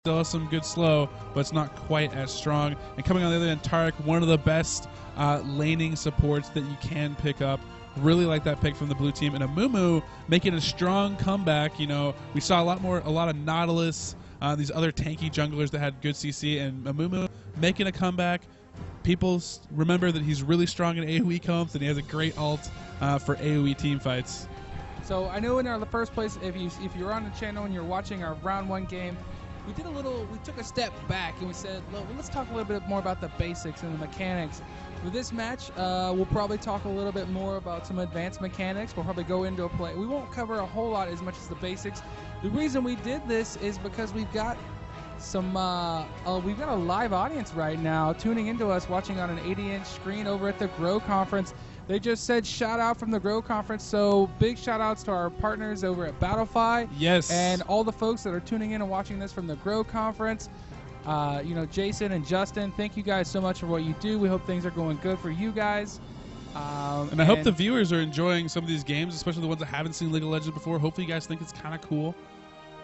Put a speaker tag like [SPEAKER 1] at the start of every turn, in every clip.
[SPEAKER 1] Still has some good slow, but it's not quite as strong. And coming on the other end, Tarek, one of the best laning supports that you can pick up. Really like that pick from the blue team. And Amumu making a strong comeback. You know, we saw a lot of Nautilus, these other tanky junglers that had good CC, and Amumu making a comeback. People remember that he's really strong in AoE comps, and he has a great ult for AoE team fights.
[SPEAKER 2] So I know in the first place, if you're on the channel and you're watching our round 1 game, we took a step back and we said, look, let's talk a little bit more about the basics and the mechanics. For this match, we'll probably talk a little bit more about some advanced mechanics. We'll probably go into a play. We won't cover a whole lot as much as the basics. The reason we did this is because we've got we've got a live audience right now tuning into us, watching on an 80-inch screen over at the Grow Conference. They just said shout out from the Grow Conference, so big shout outs to our partners over at Applefire.
[SPEAKER 1] Yes.
[SPEAKER 2] And all the folks that are tuning in and watching this from the Grow Conference. You know, Jason and Justin, thank you guys so much for what you do. We hope things are going good for you guys.
[SPEAKER 1] And I hope the viewers are enjoying some of these games, especially the ones that haven't seen League of Legends before. Hopefully you guys think it's kind of cool.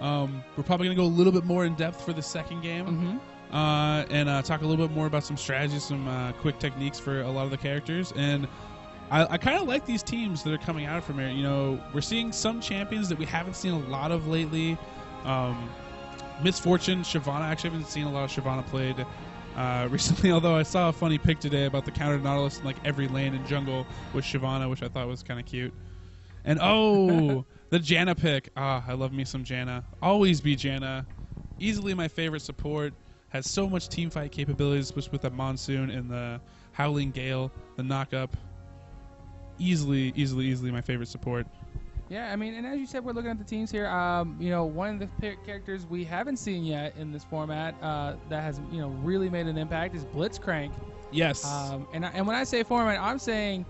[SPEAKER 1] We're probably going to go a little bit more in depth for the second game. And talk a little bit more about some strategies, some quick techniques for a lot of the characters. And I kind of like these teams that are coming out from here. You know, we're seeing some champions that we haven't seen a lot of lately. Misfortune, Shyvana. Actually, I haven't seen a lot of Shyvana played recently, although I saw a funny pic today about the counter Nautilus in like every lane in jungle with Shyvana, which I thought was kind of cute. And the Janna pick. I love me some Janna. Always be Janna. Easily my favorite support. Has so much team fight capabilities, especially with the Monsoon and the Howling Gale, the knockup. Easily my favorite support.
[SPEAKER 2] Yeah, I mean, and as you said, we're looking at the teams here. You know, one of the characters we haven't seen yet in this format that has, you know, really made an impact is Blitzcrank.
[SPEAKER 1] Yes.
[SPEAKER 2] And when I say format, I'm saying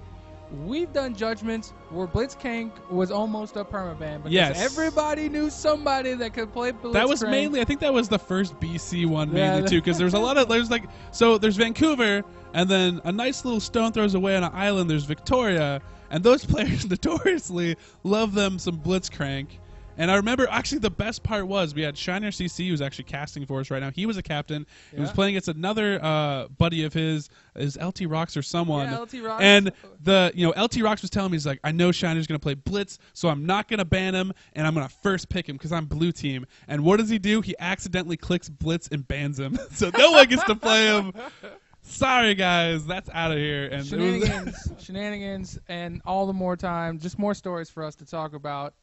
[SPEAKER 2] we've done judgments where Blitzcrank was almost a permaban because everybody knew somebody that could play Blitzcrank.
[SPEAKER 1] That was mainly, I think that was the first BC one mainly too, because there's a lot of, there's Vancouver, and then a nice little stone throws away on an island, there's Victoria, and those players notoriously love them some Blitzcrank. And I remember, actually, the best part was we had Shiner CC, who's actually casting for us right now. He was a captain. He was playing against another buddy of his, is LT Rocks or someone.
[SPEAKER 2] Yeah, LT Rocks.
[SPEAKER 1] And LT Rocks was telling me, he's like, I know Shiner's going to play Blitz, so I'm not going to ban him, and I'm going to first pick him because I'm blue team. And what does he do? He accidentally clicks Blitz and bans him. So no one gets to play him. Sorry, guys. That's out of here. And
[SPEAKER 2] shenanigans, and all the more time. Just more stories for us to talk about.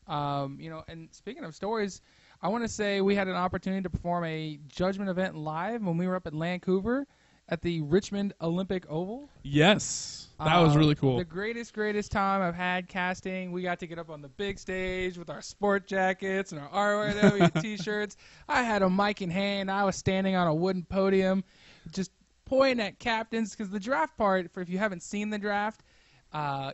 [SPEAKER 2] You know, and speaking of stories, I want to say we had an opportunity to perform a judgment event live when we were up at Vancouver at the Richmond Olympic Oval.
[SPEAKER 1] Yes, that was really cool.
[SPEAKER 2] The greatest time I've had casting. We got to get up on the big stage with our sport jackets and our ROW T-shirts. I had a mic in hand. I was standing on a wooden podium, just pointing at captains, because the draft part, for if you haven't seen the draft,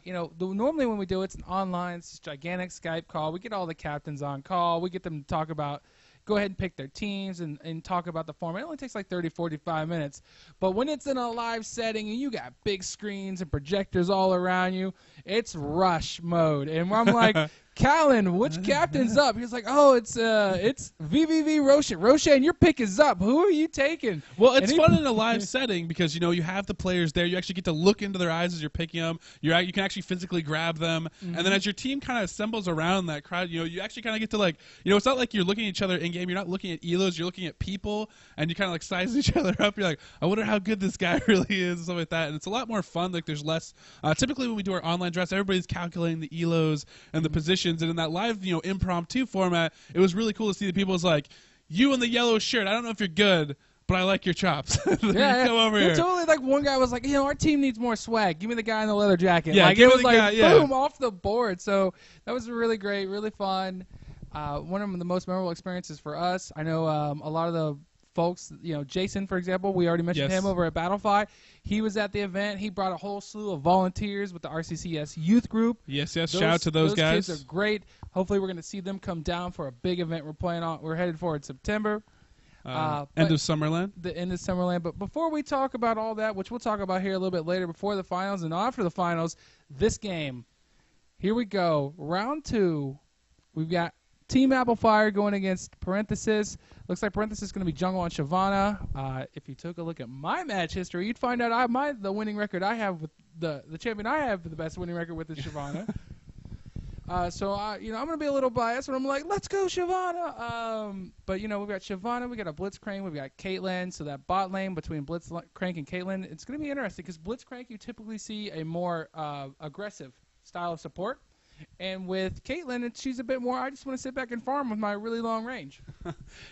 [SPEAKER 2] you know, normally when we do it's an online, it's gigantic Skype call. We get all the captains on call. We get them to talk about, go ahead and pick their teams and talk about the format. It only takes like 30, 45 minutes. But when it's in a live setting and you got big screens and projectors all around you, it's rush mode. And I'm like, Callan, which captain's up? He's like, oh, it's VVV Roshan. Roshan, your pick is up. Who are you taking?
[SPEAKER 1] Well, it's fun in a live setting because, you know, you have the players there. You actually get to look into their eyes as you're picking them. You can actually physically grab them. And then as your team kind of assembles around that crowd, you know, you actually kind of get to, like, you know, it's not like you're looking at each other in-game. You're not looking at elos. You're looking at people, and you kind of, like, size each other up. You're like, I wonder how good this guy really is and stuff like that. And it's a lot more fun. Like, there's less typically when we do our online drafts, everybody's calculating the elos and the positions. And in that live, you know, impromptu format, it was really cool to see the people was like, you in the yellow shirt, I don't know if you're good, but I like your chops. Come over here.
[SPEAKER 2] Totally. Like, one guy was like, you know, our team needs more swag. Give me the guy in the leather jacket.
[SPEAKER 1] Yeah,
[SPEAKER 2] like, it was like, boom, off the board. So that was really great, really fun. One of the most memorable experiences for us. I know a lot of the folks, you know, Jason, for example, we already mentioned him over at Battlefy. He was at the event. He brought a whole slew of volunteers with the RCCS youth group.
[SPEAKER 1] Yes. Shout out to those guys.
[SPEAKER 2] Those kids are great. Hopefully, we're going to see them come down for a big event we're headed for in September.
[SPEAKER 1] End of Summerland.
[SPEAKER 2] The end of Summerland. But before we talk about all that, which we'll talk about here a little bit later, before the finals and after the finals, this game. Here we go. Round 2. We've got Team Applefire going against Parenthesis. Looks like Parenthesis is going to be jungle on Shyvana. If you took a look at my match history, you'd find out the winning record I have with the champion I have the best winning record with is Shyvana. So I'm going to be a little biased, but I'm like, let's go Shyvana. But, we've got Shyvana, we got a Blitzcrank, we've got Caitlyn. So that bot lane between Blitzcrank and Caitlyn, it's going to be interesting because Blitzcrank, you typically see a more aggressive style of support. And with Caitlyn, she's a bit more, I just want to sit back and farm with my really long range.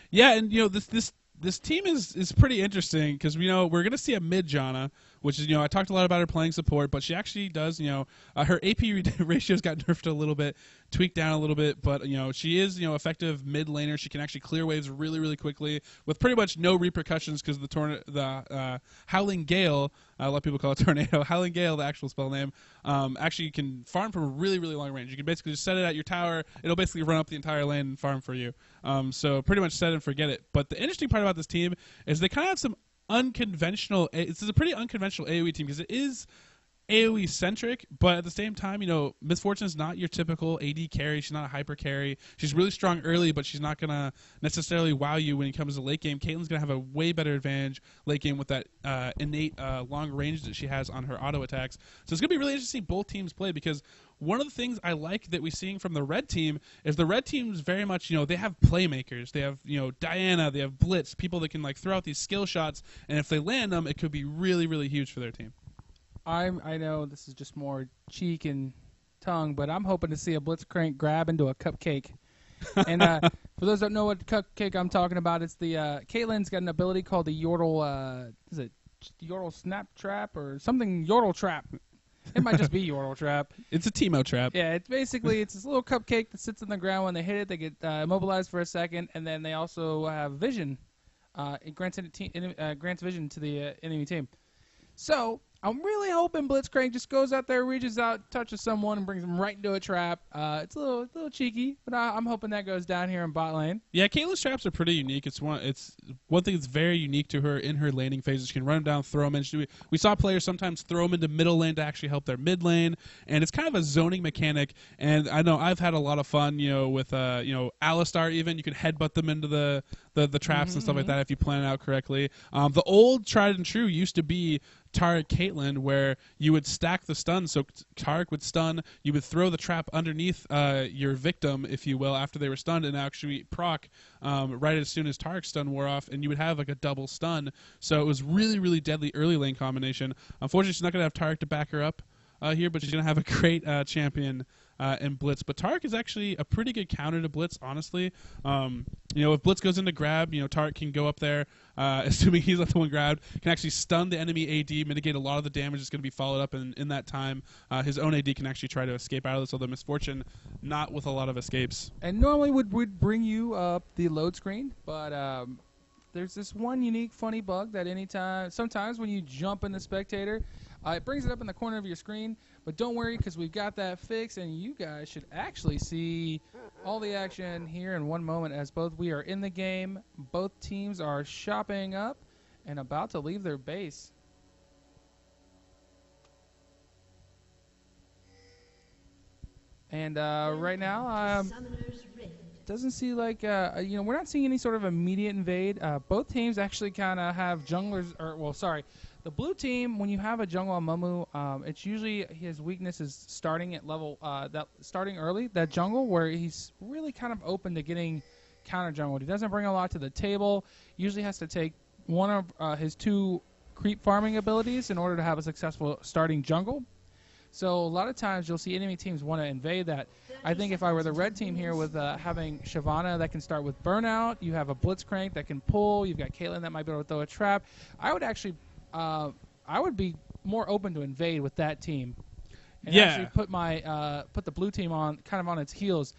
[SPEAKER 1] Yeah, and, this team is pretty interesting because, we're going to see a mid-Janna, which is, I talked a lot about her playing support, but she actually does, her AP ratios got nerfed a little bit, tweaked down a little bit, but, she is, effective mid laner. She can actually clear waves really, really quickly with pretty much no repercussions because the Howling Gale, a lot of people call it Tornado, Howling Gale, the actual spell name, actually can farm from a really, really long range. You can basically just set it at your tower. It'll basically run up the entire lane and farm for you. So pretty much set and forget it. But the interesting part about this team is they kind of have some unconventional. This is a pretty unconventional AoE team because it is AoE centric, but at the same time, Miss Fortune is not your typical AD carry. She's not a hyper carry. She's really strong early, but she's not gonna necessarily wow you when it comes to late game. Caitlyn's gonna have a way better advantage late game with that innate long range that she has on her auto attacks. So it's gonna be really interesting to see both teams play because one of the things I like that we're seeing from the red team is the red team's very much, they have playmakers. They have, Diana, they have Blitz, people that can throw out these skill shots, and if they land them, it could be really, really huge for their team.
[SPEAKER 2] I know this is just more cheek and tongue, but I'm hoping to see a Blitzcrank grab into a cupcake. And for those that don't know what cupcake I'm talking about, it's the Caitlyn's got an ability called the Yordle, is it Yordle Snap Trap or something? Yordle Trap. It might just be Yordle Trap.
[SPEAKER 1] It's a Teemo Trap.
[SPEAKER 2] Yeah, it's this little cupcake that sits on the ground. When they hit it, they get immobilized for a second, and then they also have vision. It grants vision to the enemy team. So I'm really hoping Blitzcrank just goes out there, reaches out, touches someone, and brings them right into a trap. It's a little cheeky, but I'm hoping that goes down here in bot lane.
[SPEAKER 1] Yeah, Caitlyn's traps are pretty unique. It's one thing that's very unique to her in her laning phases. She can run them down, throw them in. We saw players sometimes throw them into middle lane to actually help their mid lane, and it's kind of a zoning mechanic. And I know I've had a lot of fun, with Alistar even. You can headbutt them into the traps and stuff like that if you plan it out correctly. The old tried and true used to be Taric Caitlyn, where you would stack the stun. So Taric would stun, you would throw the trap underneath your victim, if you will, after they were stunned, and actually proc right as soon as Taric's stun wore off, and you would have a double stun. So it was really, really deadly early lane combination. Unfortunately, she's not going to have Taric to back her up here, but she's going to have a great champion in Blitz. But Taric is actually a pretty good counter to Blitz, honestly. If Blitz goes into grab, Taric can go up there, assuming he's not the one grabbed, can actually stun the enemy AD, mitigate a lot of the damage that's going to be followed up in that time. His own AD can actually try to escape out of this, although Misfortune not with a lot of escapes.
[SPEAKER 2] And normally would bring you up the load screen, but there's this one unique funny bug that sometimes when you jump in the spectator, it brings it up in the corner of your screen, but don't worry because we've got that fixed, and you guys should actually see all the action here in one moment as we are in the game. Both teams are shopping up and about to leave their base. And right now, doesn't seem like we're not seeing any sort of immediate invade. Both teams actually kind of have junglers, the blue team, when you have a jungle on Momu, it's usually his weakness is starting at level starting early, that jungle where he's really kind of open to getting counter jungled. He doesn't bring a lot to the table. Usually has to take one of his two creep farming abilities in order to have a successful starting jungle. So a lot of times you'll see enemy teams want to invade that. I think if I were the red team here with having Shyvana that can start with burnout, you have a Blitzcrank that can pull, you've got Caitlyn that might be able to throw a trap, I would actually I would be more open to invade with that team, and actually put the blue team on its heels.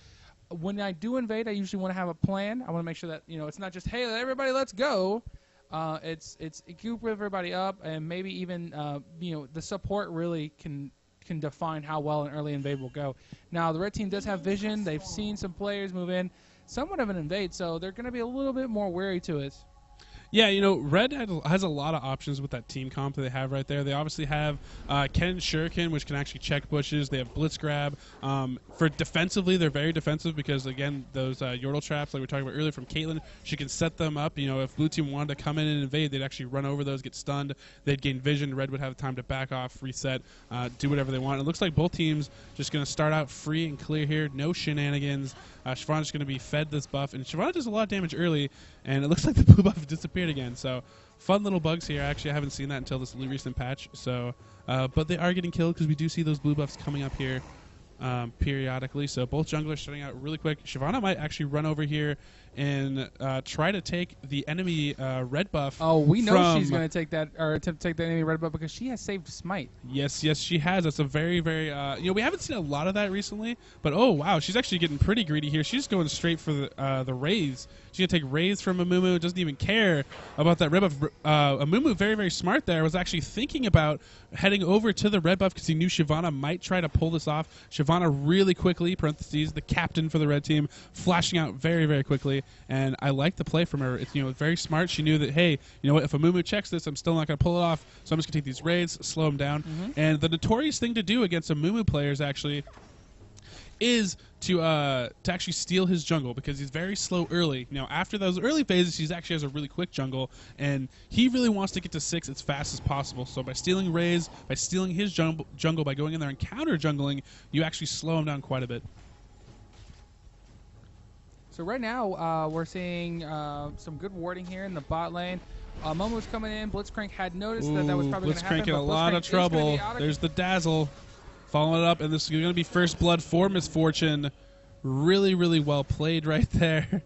[SPEAKER 2] When I do invade, I usually want to have a plan. I want to make sure that it's not just hey everybody let's go. It's group everybody up, and maybe even the support really can define how well an early invade will go. Now the red team does have vision. They've seen some players move in, somewhat of an invade, so they're going to be a little bit more wary to it.
[SPEAKER 1] Yeah, Red has a lot of options with that team comp that they have right there. They obviously have Ken Shuriken, which can actually check bushes. They have Blitz Grab. For defensively, they're very defensive because, again, those Yordle traps, like we were talking about earlier from Caitlyn, she can set them up. If blue team wanted to come in and invade, they'd actually run over those, get stunned. They'd gain vision. Red would have time to back off, reset, do whatever they want. It looks like both teams just going to start out free and clear here. No shenanigans. Shyvana's going to be fed this buff, and Shyvana does a lot of damage early, and it looks like the blue buff disappeared again. So fun little bugs here. Actually, I haven't seen that until this recent patch. So, but they are getting killed because we do see those blue buffs coming up here periodically. So both junglers starting out really quick. Shyvana might actually run over here and try to take the enemy red buff.
[SPEAKER 2] Oh, we know she's going to take that, or attempt to take the enemy red buff because she has saved Smite.
[SPEAKER 1] Yes, she has. That's a very, very. We haven't seen a lot of that recently, but oh wow, she's actually getting pretty greedy here. She's going straight for the raise. She's gonna take raise from Amumu. Doesn't even care about that red buff. Amumu, very, very smart there, was actually thinking about heading over to the red buff because he knew Shyvana might try to pull this off. Shyvana really quickly, parentheses, the captain for the red team, flashing out very, very quickly. And I like the play from her. It's very smart. She knew that, hey, what, if Amumu checks this, I'm still not going to pull it off, so I'm just going to take these raids, slow him down. And the notorious thing to do against Amumu players, actually, is to actually steal his jungle because he's very slow early. After those early phases, he actually has a really quick jungle, and he really wants to get to 6 as fast as possible. So by stealing Raze, by stealing his jungle, by going in there and counter jungling, you actually slow him down quite a bit.
[SPEAKER 2] So right now, we're seeing some good warding here in the bot lane. Momo's coming in. Blitzcrank had noticed that was probably going to happen.
[SPEAKER 1] Blitzcrank in a lot of trouble. There's the dazzle. Following it up, and this is going to be first blood for Misfortune. Really, really well played right there.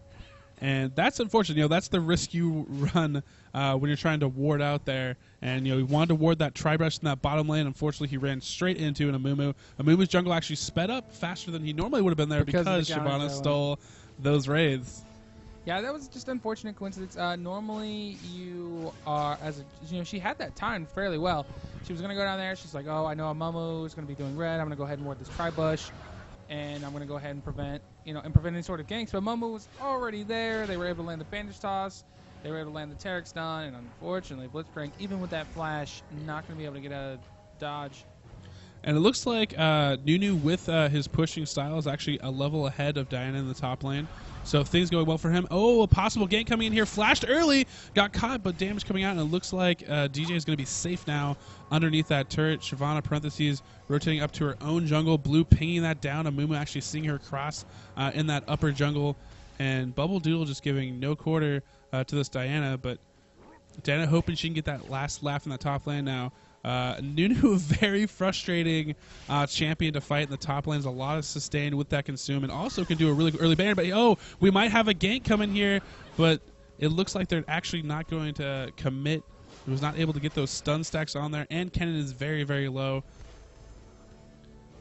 [SPEAKER 1] And that's unfortunate. That's the risk you run when you're trying to ward out there. And, he wanted to ward that Tribrush in that bottom lane. Unfortunately, he ran straight into an Amumu. Amumu's jungle actually sped up faster than he normally would have been there because Shyvana stole those raids.
[SPEAKER 2] Yeah, that was just unfortunate coincidence. Normally, you are she had that timed fairly well. She was going to go down there. She's like, oh, I know Amumu is going to be doing red. I'm going to go ahead and ward this Tribush, and I'm going to go ahead and prevent any sort of ganks. But Amumu was already there. They were able to land the Bandage Toss. They were able to land the Taric Stun, and unfortunately, Blitzcrank, even with that flash, not going to be able to get a dodge.
[SPEAKER 1] And it looks like Nunu, with his pushing style, is actually a level ahead of Diana in the top lane. So if things going well for him. Oh, a possible gank coming in here. Flashed early. Got caught, but damage coming out. And it looks like DJ is going to be safe now underneath that turret. Shyvana, parentheses, rotating up to her own jungle. Blue pinging that down. Amumu actually seeing her cross in that upper jungle. And Bubble Doodle just giving no quarter to this Diana. But Diana hoping she can get that last laugh in the top lane now. Nunu, a very frustrating champion to fight in the top lane. There's a lot of sustain with that consume, and also can do a really early banner. But we might have a gank coming here, but it looks like they're actually not going to commit. He was not able to get those stun stacks on there, and Kennen is very, very low.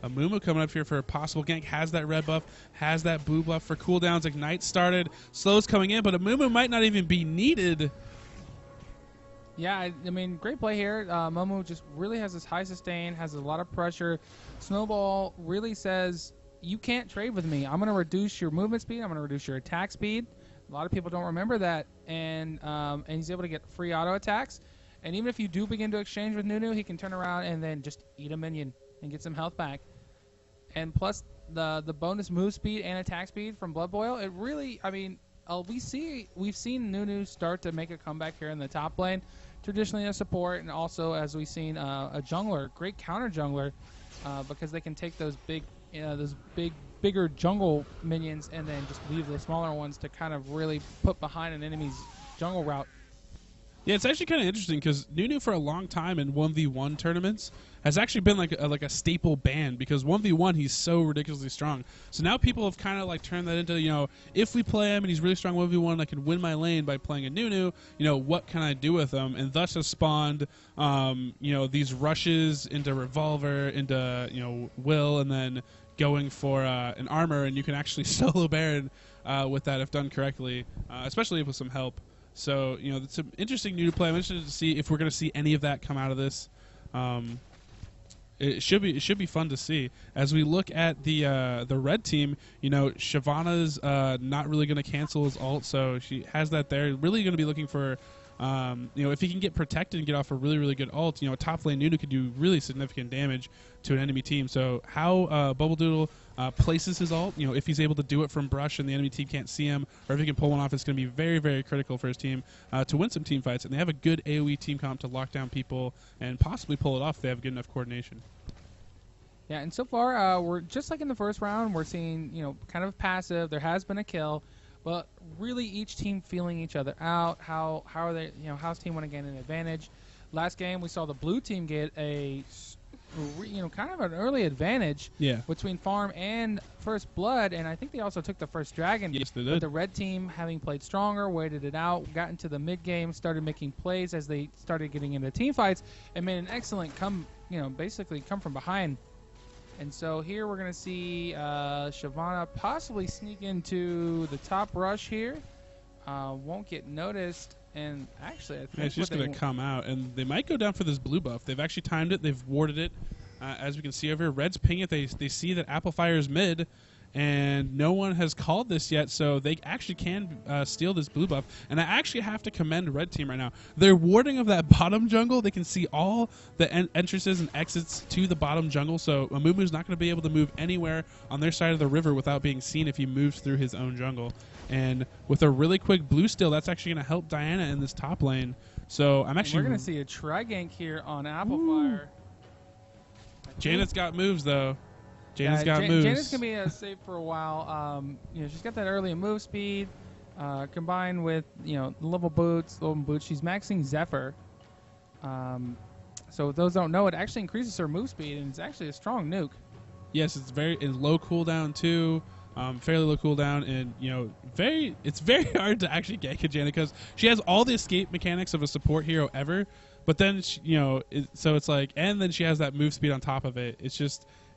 [SPEAKER 1] Amumu coming up here for a possible gank, has that red buff, has that blue buff for cooldowns. Ignite started, slow's coming in, but Amumu might not even be needed.
[SPEAKER 2] Yeah, I mean, great play here. Momo just really has this high sustain, has a lot of pressure. Snowball really says, you can't trade with me. I'm going to reduce your movement speed. I'm going to reduce your attack speed. A lot of people don't remember that. And he's able to get free auto attacks. And even if you do begin to exchange with Nunu, he can turn around and then just eat a minion and get some health back. And plus the bonus move speed and attack speed from Blood Boil, it really, I mean, we've seen Nunu start to make a comeback here in the top lane. Traditionally a support, and also, as we've seen, a jungler, great counter jungler, because they can take those bigger jungle minions and then just leave the smaller ones to kind of really put behind an enemy's jungle route.
[SPEAKER 1] Yeah, it's actually kind of interesting because Nunu for a long time in 1v1 tournaments has actually been like a staple ban because 1v1 he's so ridiculously strong. So now people have kind of like turned that into, if we play him and he's really strong 1v1, I can win my lane by playing a Nunu, what can I do with him? And thus has spawned, these rushes into Revolver, into, Will, and then going for an armor, and you can actually solo Baron with that if done correctly, especially with some help. So, it's an interesting new to play. I'm interested to see if we're going to see any of that come out of this. It should be fun to see. As we look at the red team, Shyvana's not really going to cancel his ult, so she has that there. Really going to be looking for if he can get protected and get off a really, really good ult, a top lane Nunu could do really significant damage to an enemy team. So how Bubble Doodle places his ult, if he's able to do it from brush and the enemy team can't see him, or if he can pull one off, it's going to be very, very critical for his team to win some team fights. And they have a good AoE team comp to lock down people and possibly pull it off if they have good enough coordination.
[SPEAKER 2] Yeah, and so far, we're just like in the first round, we're seeing, kind of passive. There has been a kill, but really each team feeling each other out. How are they, how's team want to gain an advantage? Last game, we saw the blue team get a, kind of an early advantage between farm and first blood, and I think they also took the first dragon.
[SPEAKER 1] Yes, they did.
[SPEAKER 2] But the red team, having played stronger, waited it out, got into the mid game, started making plays as they started getting into team fights, and made an excellent basically come from behind. And so here we're going to see Shyvana possibly sneak into the top rush here. Won't get noticed. And actually, I think
[SPEAKER 1] she's just going to come out. And they might go down for this blue buff. They've actually timed it. They've warded it. As we can see over here, Red's ping it. They see that Applefire is mid. And no one has called this yet, so they actually can steal this blue buff. And I actually have to commend Red Team right now. Their warding of that bottom jungle, they can see all the entrances and exits to the bottom jungle, so Amumu's not going to be able to move anywhere on their side of the river without being seen if he moves through his own jungle. And with a really quick blue steal, that's actually going to help Diana in this top lane. So I'm actually...
[SPEAKER 2] We're going to see a tri-gank here on Applefire.
[SPEAKER 1] Janet's got moves, though. Janet's got moves.
[SPEAKER 2] Janet's going to be safe for a while. She's got that early move speed combined with, level boots. She's maxing Zephyr. So if those don't know, it actually increases her move speed, and it's actually a strong nuke.
[SPEAKER 1] Yes, it's low cooldown, too. Fairly low cooldown, and, it's very hard to actually gank a Janet because she has all the escape mechanics of a support hero ever, but then, so it's like, and then she has that move speed on top of it.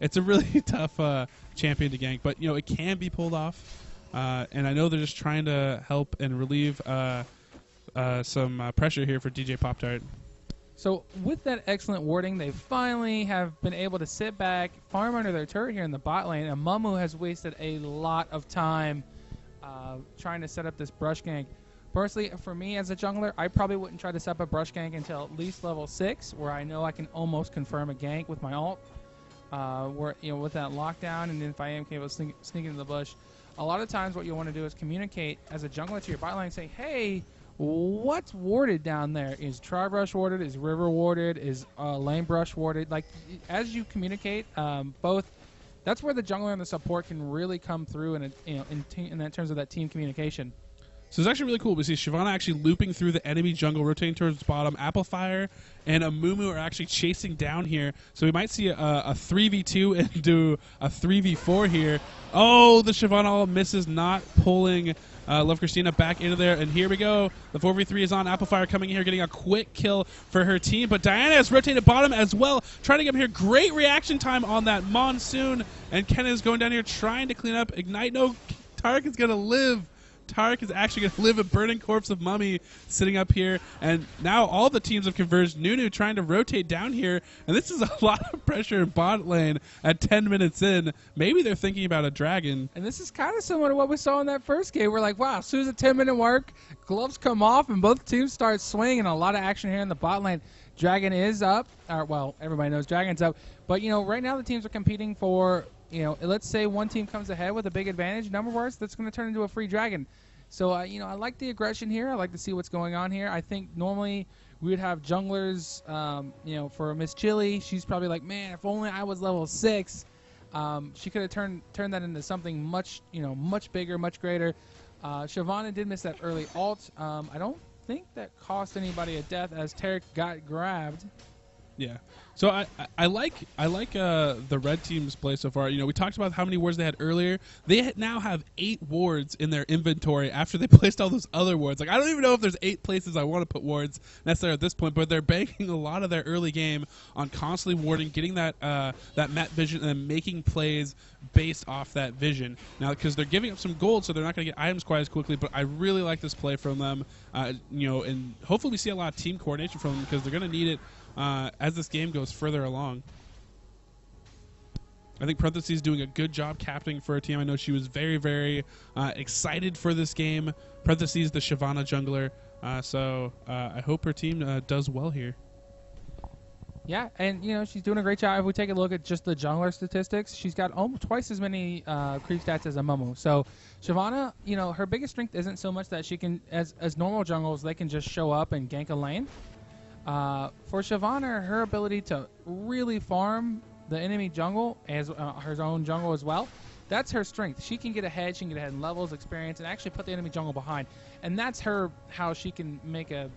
[SPEAKER 1] It's a really tough champion to gank, but it can be pulled off. And I know they're just trying to help and relieve some pressure here for DJ Pop-Tart.
[SPEAKER 2] So with that excellent warding, they finally have been able to sit back, farm under their turret here in the bot lane, and Mumu has wasted a lot of time trying to set up this brush gank. Personally, for me as a jungler, I probably wouldn't try to set up a brush gank until at least level 6, where I know I can almost confirm a gank with my ult. With that lockdown, and then if I am capable of sneaking into the bush, a lot of times what you'll want to do is communicate as a jungler to your bot lane and say, hey, what's warded down there? Is Tri-Brush warded? Is River warded? Is Lane Brush warded? Like, as you communicate, both, that's where the jungler and the support can really come through in that terms of that team communication.
[SPEAKER 1] So it's actually really cool. We see Shyvana actually looping through the enemy jungle, rotating towards the bottom. Applefire and Amumu are actually chasing down here. So we might see a 3v2 and do a 3v4 here. Oh, the Shyvana ult misses, not pulling Love Christina back into there. And here we go. The 4v3 is on. Applefire coming in here, getting a quick kill for her team. But Diana has rotated bottom as well, trying to get him here. Great reaction time on that Monsoon. And Ken is going down here trying to clean up. Ignite. No, Tarek is going to live. Tarek is actually going to live a burning corpse of Mummy sitting up here. And now all the teams have converged. Nunu trying to rotate down here. And this is a lot of pressure in bot lane at 10 minutes in. Maybe they're thinking about a dragon.
[SPEAKER 2] And this is kind of similar to what we saw in that first game. We're like, wow, as soon as a 10-minute mark, gloves come off and both teams start swinging. A lot of action here in the bot lane. Dragon is up. Well, everybody knows Dragon's up. But, right now the teams are competing for... let's say one team comes ahead with a big advantage, number-wise, that's going to turn into a free dragon. So, I like the aggression here. I like to see what's going on here. I think normally we would have junglers, for Miss Chili. She's probably like, man, if only I was level 6. She could have turned that into something much, much bigger, much greater. Shyvana did miss that early ult. I don't think that cost anybody a death as Tarek got grabbed.
[SPEAKER 1] Yeah. So I like the red team's play so far. We talked about how many wards they had earlier. They now have 8 wards in their inventory after they placed all those other wards. Like, I don't even know if there's 8 places I want to put wards necessarily at this point, but they're banking a lot of their early game on constantly warding, getting that map vision, and then making plays based off that vision. Now, because they're giving up some gold, so they're not going to get items quite as quickly, but I really like this play from them. And hopefully we see a lot of team coordination from them because they're going to need it as this game goes further along. I think Parentheses is doing a good job captaining for her team. I know she was very, very excited for this game. Parentheses, the Shyvana jungler. So I hope her team does well here.
[SPEAKER 2] Yeah, and she's doing a great job. If we take a look at just the jungler statistics, she's got almost twice as many creep stats as Amumu. So Shyvana, her biggest strength isn't so much that she can, as normal jungles, they can just show up and gank a lane. For Shyvana, her ability to really farm the enemy jungle as her own jungle as well, that's her strength. She can get ahead. She can get ahead in levels, experience, and actually put the enemy jungle behind. And that's how she can make a.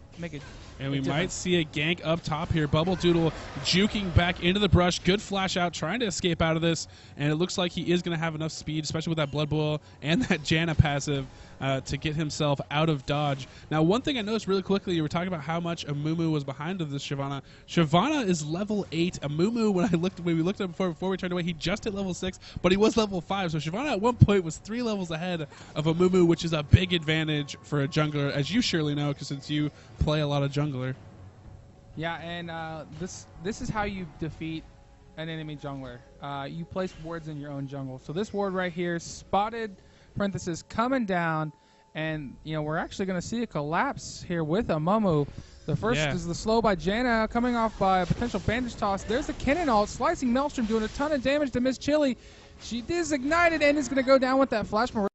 [SPEAKER 1] And we might see a gank up top here. Bubble Doodle juking back into the brush. Good flash out, trying to escape out of this. And it looks like he is going to have enough speed, especially with that Blood Boil and that Janna passive, to get himself out of dodge. Now, one thing I noticed really quickly, you were talking about how much Amumu was behind of this Shyvana. Shyvana is level 8. Amumu, when we looked at him before we turned away, he just hit level 6, but he was level 5. So Shyvana at one point was 3 levels ahead of Amumu, which is a big advantage for a jungler, as you surely know, because since you play a lot of jungler.
[SPEAKER 2] Yeah, and this is how you defeat an enemy jungler. You place wards in your own jungle. So this ward right here, spotted, parenthesis, coming down, and we're actually going to see a collapse here with Amumu. The first is the slow by Janna, coming off by a potential bandage toss. There's the cannon ult, slicing Maelstrom, doing a ton of damage to Miss Chili. She is ignited and is going to go down with that flash.